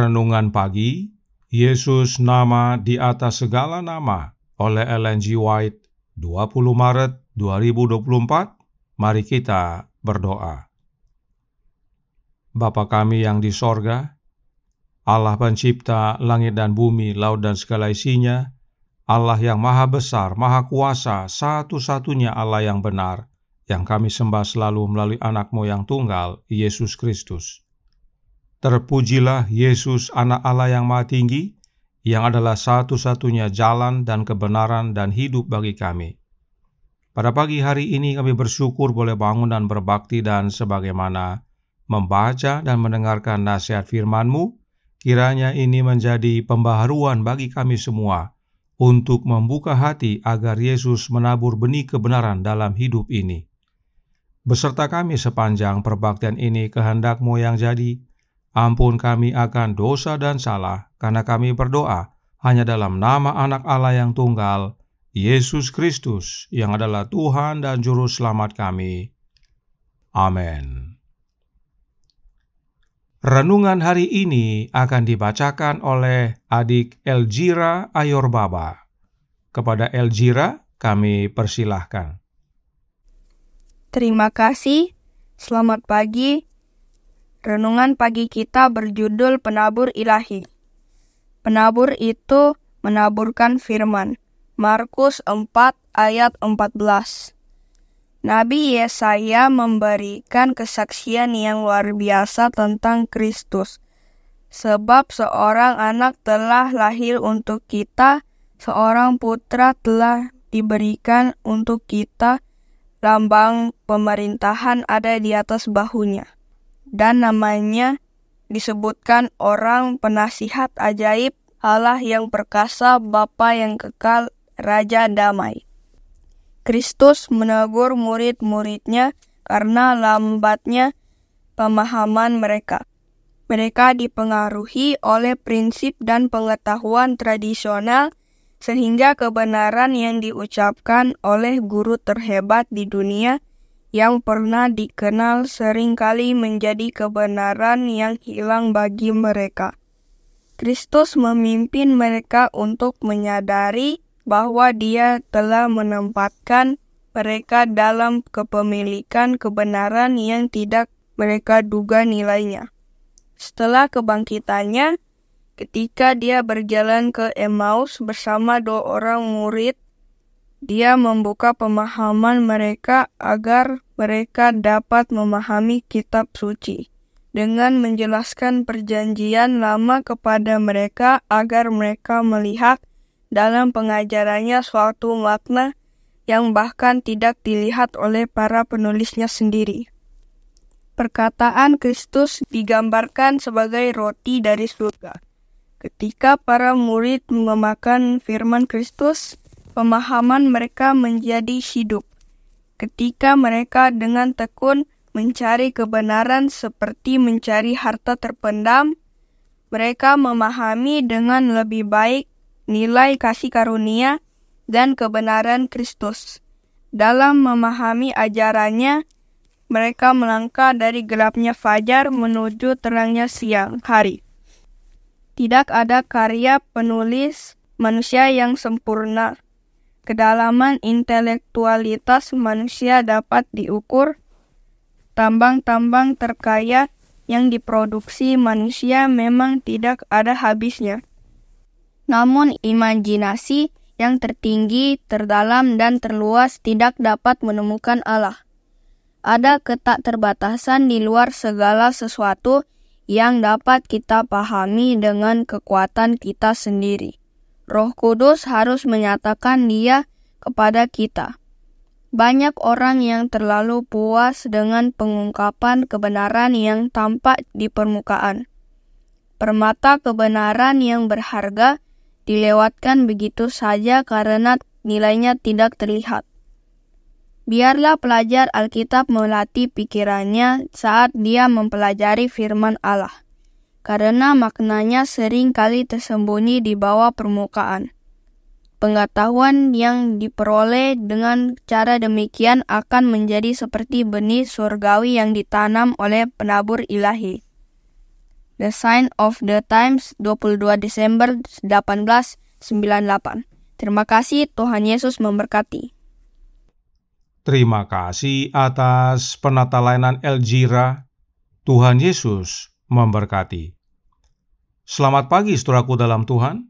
Renungan Pagi, Yesus Nama di Atas Segala Nama oleh Ellen G. White, 20 Maret 2024. Mari kita berdoa. Bapa kami yang di sorga, Allah pencipta langit dan bumi, laut dan segala isinya, Allah yang maha besar, maha kuasa, satu-satunya Allah yang benar, yang kami sembah selalu melalui anak-Mu yang tunggal, Yesus Kristus. Terpujilah Yesus, anak Allah yang maha tinggi, yang adalah satu-satunya jalan dan kebenaran dan hidup bagi kami. Pada pagi hari ini kami bersyukur boleh bangun dan berbakti, dan sebagaimana membaca dan mendengarkan nasihat firman-Mu, kiranya ini menjadi pembaharuan bagi kami semua untuk membuka hati agar Yesus menabur benih kebenaran dalam hidup ini. Beserta kami sepanjang perbaktian ini, kehendak-Mu yang jadi. Ampun kami akan dosa dan salah, karena kami berdoa hanya dalam nama Anak Allah yang tunggal, Yesus Kristus, yang adalah Tuhan dan Juru Selamat kami. Amin. Renungan hari ini akan dibacakan oleh adik Elgira Ayorbaba. Kepada Elgira, kami persilahkan. Terima kasih. Selamat pagi. Renungan pagi kita berjudul Penabur Ilahi. Penabur itu menaburkan firman. Markus 4 ayat 14. Nabi Yesaya memberikan kesaksian yang luar biasa tentang Kristus. Sebab seorang anak telah lahir untuk kita, seorang putra telah diberikan untuk kita, lambang pemerintahan ada di atas bahunya. Dan namanya disebutkan Orang Penasihat Ajaib, Allah yang perkasa, Bapa yang kekal, Raja Damai. Kristus menegur murid-muridnya karena lambatnya pemahaman mereka. Mereka dipengaruhi oleh prinsip dan pengetahuan tradisional, sehingga kebenaran yang diucapkan oleh guru terhebat di dunia yang pernah dikenal seringkali menjadi kebenaran yang hilang bagi mereka. Kristus memimpin mereka untuk menyadari bahwa Dia telah menempatkan mereka dalam kepemilikan kebenaran yang tidak mereka duga nilainya. Setelah kebangkitannya, ketika Dia berjalan ke Emmaus bersama 2 orang murid, Dia membuka pemahaman mereka agar mereka dapat memahami kitab suci, dengan menjelaskan perjanjian lama kepada mereka agar mereka melihat dalam pengajarannya suatu makna yang bahkan tidak dilihat oleh para penulisnya sendiri. Perkataan Kristus digambarkan sebagai roti dari surga. Ketika para murid memakan firman Kristus, pemahaman mereka menjadi hidup. Ketika mereka dengan tekun mencari kebenaran seperti mencari harta terpendam, mereka memahami dengan lebih baik nilai kasih karunia dan kebenaran Kristus. Dalam memahami ajarannya, mereka melangkah dari gelapnya fajar menuju terangnya siang hari. Tidak ada karya penulis manusia yang sempurna. Kedalaman intelektualitas manusia dapat diukur. Tambang-tambang terkaya yang diproduksi manusia memang tidak ada habisnya. Namun imajinasi yang tertinggi, terdalam, dan terluas tidak dapat menemukan Allah. Ada ketakterbatasan di luar segala sesuatu yang dapat kita pahami dengan kekuatan kita sendiri. Roh Kudus harus menyatakan Dia kepada kita. Banyak orang yang terlalu puas dengan pengungkapan kebenaran yang tampak di permukaan. Permata kebenaran yang berharga dilewatkan begitu saja karena nilainya tidak terlihat. Biarlah pelajar Alkitab melatih pikirannya saat dia mempelajari firman Allah, karena maknanya sering kali tersembunyi di bawah permukaan. Pengetahuan yang diperoleh dengan cara demikian akan menjadi seperti benih surgawi yang ditanam oleh penabur ilahi. The Sign of the Times, 22 Desember 1898. Terima kasih, Tuhan Yesus memberkati. Terima kasih atas penata layanan Elgira. Tuhan Yesus memberkati. Selamat pagi, saudaraku dalam Tuhan.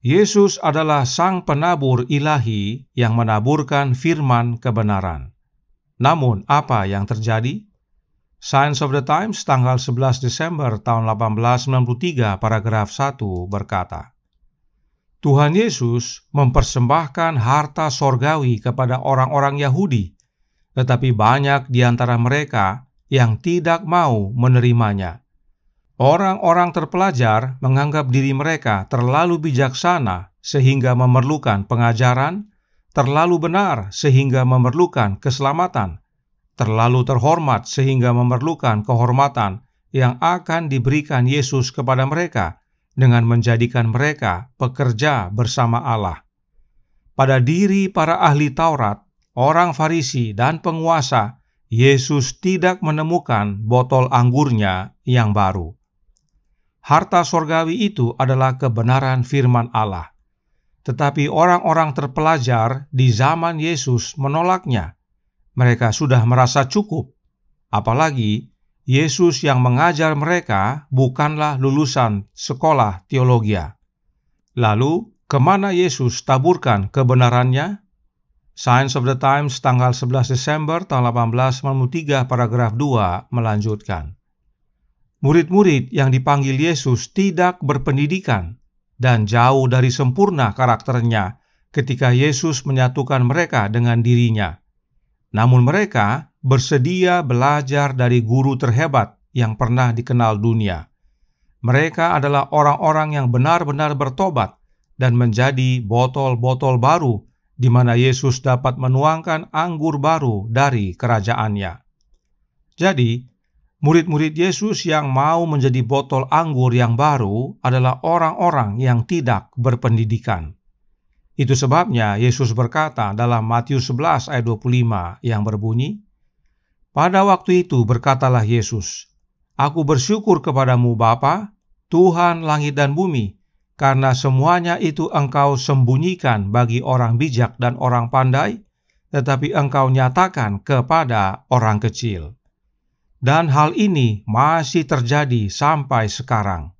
Yesus adalah Sang Penabur ilahi yang menaburkan firman kebenaran. Namun, apa yang terjadi? Signs of the Times, tanggal 11 Desember tahun 1893, paragraf 1 berkata, Tuhan Yesus mempersembahkan harta sorgawi kepada orang-orang Yahudi, tetapi banyak di antara mereka yang tidak mau menerimanya. Orang-orang terpelajar menganggap diri mereka terlalu bijaksana sehingga memerlukan pengajaran, terlalu benar sehingga memerlukan keselamatan, terlalu terhormat sehingga memerlukan kehormatan yang akan diberikan Yesus kepada mereka dengan menjadikan mereka pekerja bersama Allah. Pada diri para ahli Taurat, orang Farisi dan penguasa, Yesus tidak menemukan botol anggurnya yang baru. Harta sorgawi itu adalah kebenaran firman Allah. Tetapi orang-orang terpelajar di zaman Yesus menolaknya. Mereka sudah merasa cukup. Apalagi Yesus yang mengajar mereka bukanlah lulusan sekolah teologia. Lalu, kemana Yesus taburkan kebenarannya? Signs of the Times, tanggal 11 Desember tahun 1893, paragraf 2 melanjutkan. Murid-murid yang dipanggil Yesus tidak berpendidikan dan jauh dari sempurna karakternya ketika Yesus menyatukan mereka dengan dirinya. Namun mereka bersedia belajar dari guru terhebat yang pernah dikenal dunia. Mereka adalah orang-orang yang benar-benar bertobat dan menjadi botol-botol baru di mana Yesus dapat menuangkan anggur baru dari kerajaannya. Jadi, murid-murid Yesus yang mau menjadi botol anggur yang baru adalah orang-orang yang tidak berpendidikan. Itu sebabnya Yesus berkata dalam Matius 11 ayat 25 yang berbunyi, Pada waktu itu berkatalah Yesus, Aku bersyukur kepadamu Bapa, Tuhan langit dan bumi, karena semuanya itu Engkau sembunyikan bagi orang bijak dan orang pandai, tetapi Engkau nyatakan kepada orang kecil. Dan hal ini masih terjadi sampai sekarang.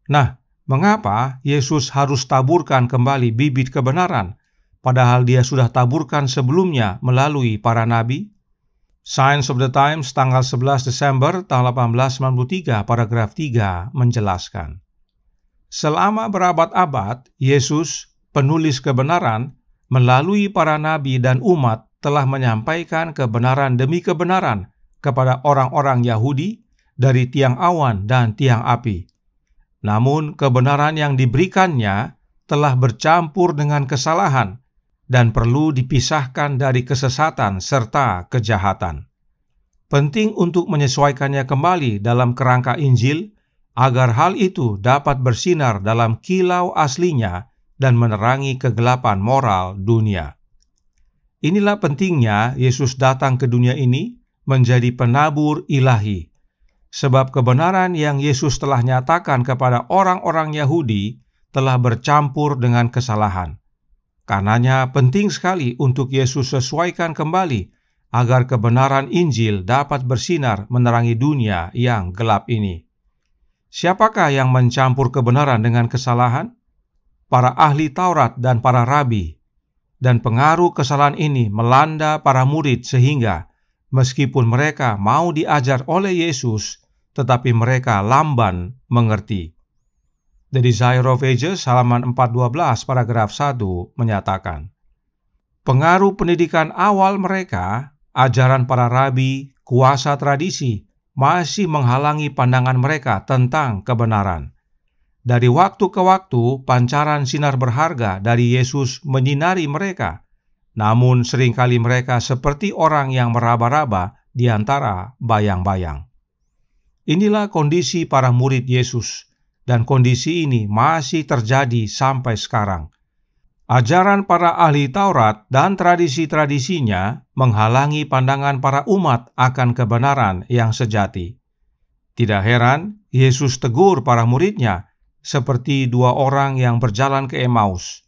Nah, mengapa Yesus harus taburkan kembali bibit kebenaran, padahal Dia sudah taburkan sebelumnya melalui para nabi? Signs of the Times, tanggal 11 Desember tahun 1893, paragraf 3 menjelaskan. Selama berabad-abad, Yesus, penulis kebenaran, melalui para nabi dan umat telah menyampaikan kebenaran demi kebenaran kepada orang-orang Yahudi dari tiang awan dan tiang api. Namun kebenaran yang diberikannya telah bercampur dengan kesalahan dan perlu dipisahkan dari kesesatan serta kejahatan. Penting untuk menyesuaikannya kembali dalam kerangka Injil agar hal itu dapat bersinar dalam kilau aslinya dan menerangi kegelapan moral dunia. Inilah pentingnya Yesus datang ke dunia ini menjadi penabur ilahi. Sebab kebenaran yang Yesus telah nyatakan kepada orang-orang Yahudi telah bercampur dengan kesalahan. Karenanya penting sekali untuk Yesus sesuaikan kembali agar kebenaran Injil dapat bersinar menerangi dunia yang gelap ini. Siapakah yang mencampur kebenaran dengan kesalahan? Para ahli Taurat dan para rabi. Dan pengaruh kesalahan ini melanda para murid sehingga meskipun mereka mau diajar oleh Yesus, tetapi mereka lamban mengerti. The Desire of Ages, halaman 412, paragraf 1, menyatakan, pengaruh pendidikan awal mereka, ajaran para rabi, kuasa tradisi, masih menghalangi pandangan mereka tentang kebenaran. Dari waktu ke waktu, pancaran sinar berharga dari Yesus menyinari mereka, namun seringkali mereka seperti orang yang meraba-raba di antara bayang-bayang. Inilah kondisi para murid Yesus, dan kondisi ini masih terjadi sampai sekarang. Ajaran para ahli Taurat dan tradisi-tradisinya menghalangi pandangan para umat akan kebenaran yang sejati. Tidak heran, Yesus tegur para murid-Nya seperti dua orang yang berjalan ke Emmaus.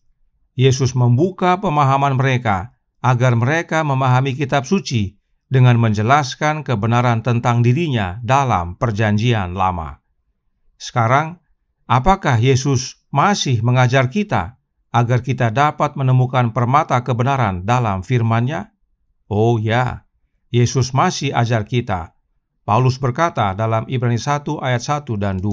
Yesus membuka pemahaman mereka agar mereka memahami kitab suci dengan menjelaskan kebenaran tentang dirinya dalam Perjanjian Lama. Sekarang, apakah Yesus masih mengajar kita agar kita dapat menemukan permata kebenaran dalam firman-Nya? Oh ya, Yesus masih ajar kita. Paulus berkata dalam Ibrani 1 ayat 1 dan 2.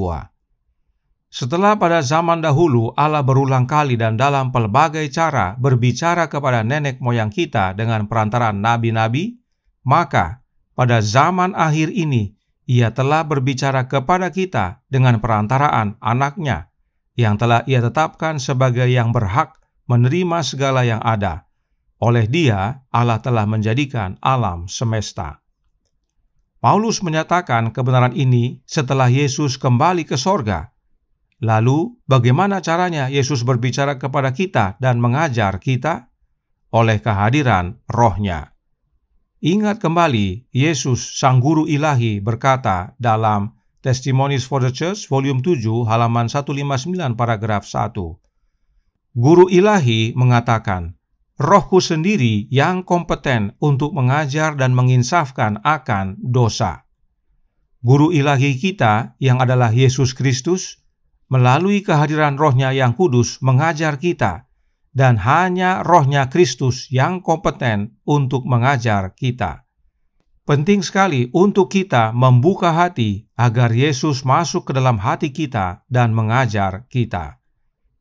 Setelah pada zaman dahulu Allah berulang kali dan dalam pelbagai cara berbicara kepada nenek moyang kita dengan perantaraan nabi-nabi, maka pada zaman akhir ini Ia telah berbicara kepada kita dengan perantaraan Anak-Nya, yang telah Ia tetapkan sebagai yang berhak menerima segala yang ada. Oleh Dia, Allah telah menjadikan alam semesta. Paulus menyatakan kebenaran ini setelah Yesus kembali ke sorga. Lalu, bagaimana caranya Yesus berbicara kepada kita dan mengajar kita? Oleh kehadiran Roh-Nya. Ingat kembali, Yesus, Sang Guru Ilahi, berkata dalam Testimonies for the Church, volume 7, halaman 159, paragraf 1. Guru Ilahi mengatakan, Rohku sendiri yang kompeten untuk mengajar dan menginsafkan akan dosa. Guru ilahi kita yang adalah Yesus Kristus, melalui kehadiran Roh-Nya yang kudus mengajar kita, dan hanya Roh-Nya Kristus yang kompeten untuk mengajar kita. Penting sekali untuk kita membuka hati agar Yesus masuk ke dalam hati kita dan mengajar kita.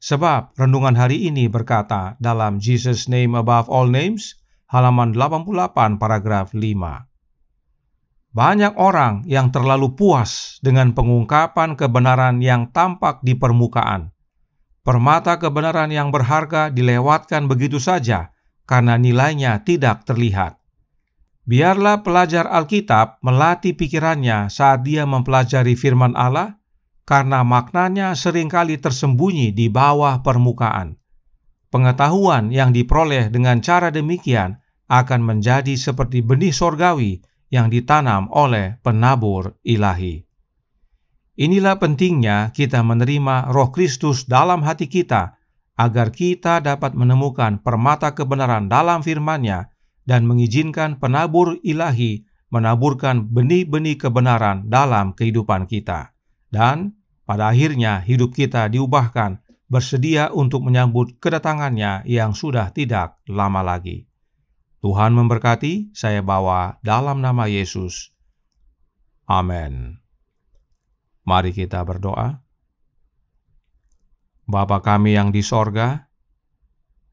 Sebab renungan hari ini berkata dalam Jesus Name Above All Names, halaman 88, paragraf 5. Banyak orang yang terlalu puas dengan pengungkapan kebenaran yang tampak di permukaan. Permata kebenaran yang berharga dilewatkan begitu saja karena nilainya tidak terlihat. Biarlah pelajar Alkitab melatih pikirannya saat dia mempelajari firman Allah, karena maknanya seringkali tersembunyi di bawah permukaan. Pengetahuan yang diperoleh dengan cara demikian akan menjadi seperti benih sorgawi yang ditanam oleh penabur ilahi. Inilah pentingnya kita menerima Roh Kristus dalam hati kita, agar kita dapat menemukan permata kebenaran dalam firman-Nya dan mengizinkan penabur ilahi menaburkan benih-benih kebenaran dalam kehidupan kita. Dan pada akhirnya hidup kita diubahkan, bersedia untuk menyambut kedatangan-Nya yang sudah tidak lama lagi. Tuhan memberkati, saya bawa dalam nama Yesus. Amin. Mari kita berdoa. Bapa kami yang di sorga,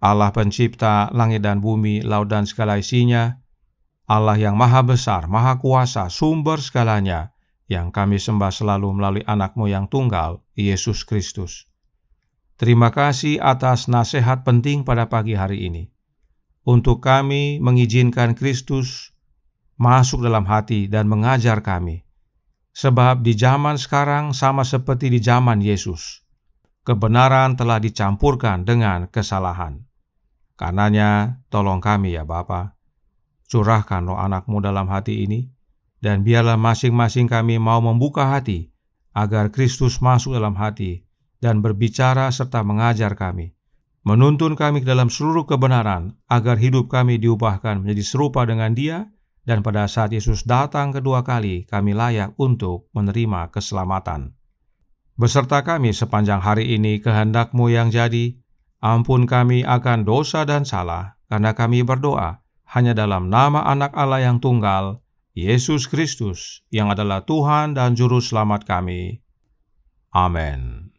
Allah pencipta langit dan bumi, laut dan segala isinya, Allah yang maha besar, maha kuasa, sumber segalanya, yang kami sembah selalu melalui Anak-Mu yang tunggal, Yesus Kristus. Terima kasih atas nasihat penting pada pagi hari ini. Untuk kami mengizinkan Kristus masuk dalam hati dan mengajar kami. Sebab di zaman sekarang sama seperti di zaman Yesus, kebenaran telah dicampurkan dengan kesalahan. Karenanya, tolong kami ya Bapa, curahkan Roh Anak-Mu dalam hati ini, dan biarlah masing-masing kami mau membuka hati, agar Kristus masuk dalam hati, dan berbicara serta mengajar kami, menuntun kami ke dalam seluruh kebenaran, agar hidup kami diubahkan menjadi serupa dengan Dia, dan pada saat Yesus datang kedua kali, kami layak untuk menerima keselamatan. Beserta kami sepanjang hari ini kehendak-Mu yang jadi, ampun kami akan dosa dan salah, karena kami berdoa hanya dalam nama Anak Allah yang tunggal, Yesus Kristus, yang adalah Tuhan dan Juru Selamat kami. Amin.